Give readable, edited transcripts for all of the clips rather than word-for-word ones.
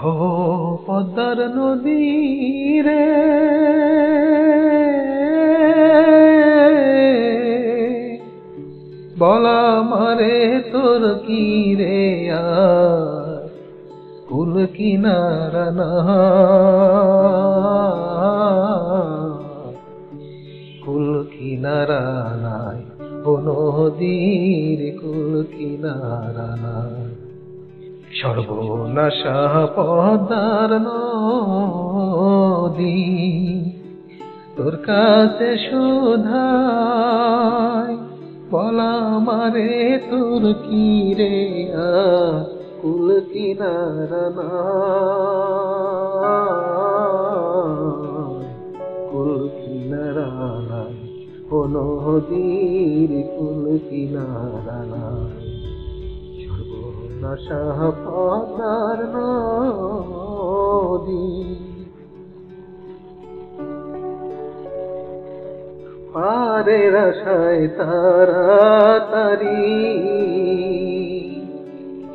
হো পদ্মার নদী রে, বলা মারে তোর কি রে আর কুল কিনারা না, কুল কিনারা নাই ও নদীর কুল কিনারা নাই। সর্বনাশা পদ্মার নদী, তোর কাছে শোধাই বলা মারে তোর কি রে আর কুল কিনারা নাই, কুল কিনারা নাই ও নদীর কুল কিনারা নাই। সর্বনাশা পদ্মার নদী, পারের আশায় তাড়াতাড়ি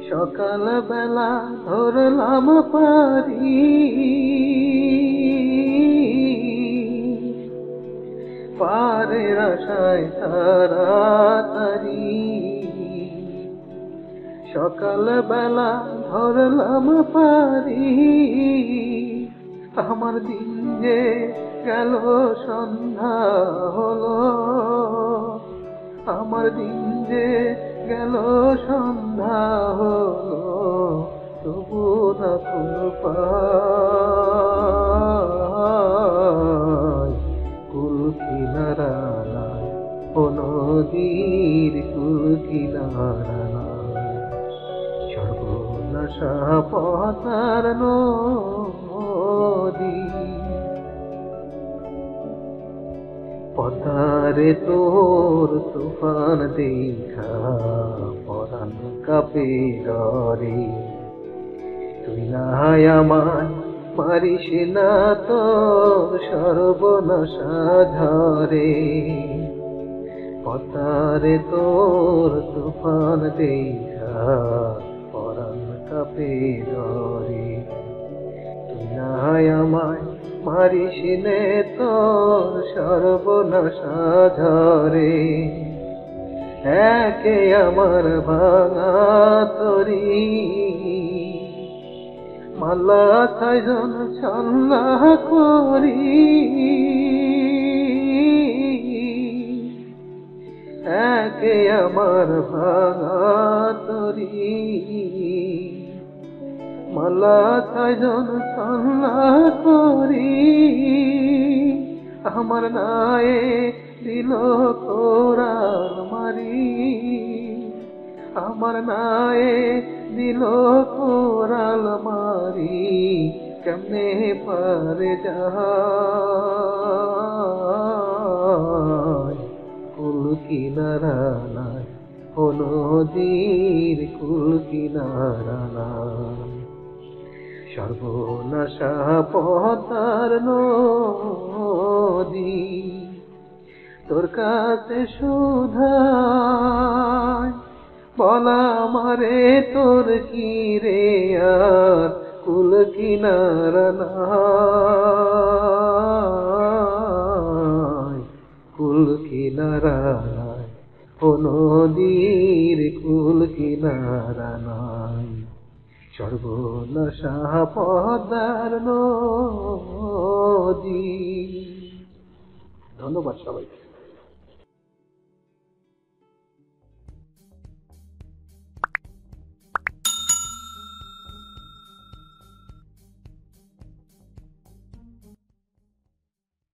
সকাল বেলা ধরলাম পারি, পারের আশায় তাড়াতাড়ি সকাল বেলা ধরলাম পারি। আমার দিন যে গেল সন্ধ্যা হলো, আমার দিন যে গেল সন্ধ্যা হলো, তবু না কুল পাই, কুল কিনারা নাই ও নদীর কুল কিনারা নাই। সর্বনাশা পদ্মার নদী, পদ্মারে তোর তুফান দেখা পরাণ কাঁপে ডরে। তুই না আমায় মারিস না তোর সর্বনাশা ঝরে, পদ্মারে তোর তুফান দেখা পরাণ কাঁপে ডরে। তুই না আমায় মারিস নে তোর সর্বনাশা ঝরে। একে আমার ভাঙা তরি মালা ছয়জন ছন্না করি, একে আমার ভাঙা তরি মালা ছয়জন ছন্না করি। আমার নায়ে দিল কোরাল মারি, আমার নায়ে দিল কোরাল মারি, কেমনে পারে যায় কুল কিনারা নাই ও নদীর কুল কিনারা নাই। সর্বনাশা পদ্মার নদী, তোর কাছে শোধাই বলা মারে তোর কি রে আর কুল কিনারা নাই, কুল কিনারা নাই ও নদীর কুল কিনারা নাই। সর্বনাশা পদ্মার নদী। ধন্যবাদ সবাইকে।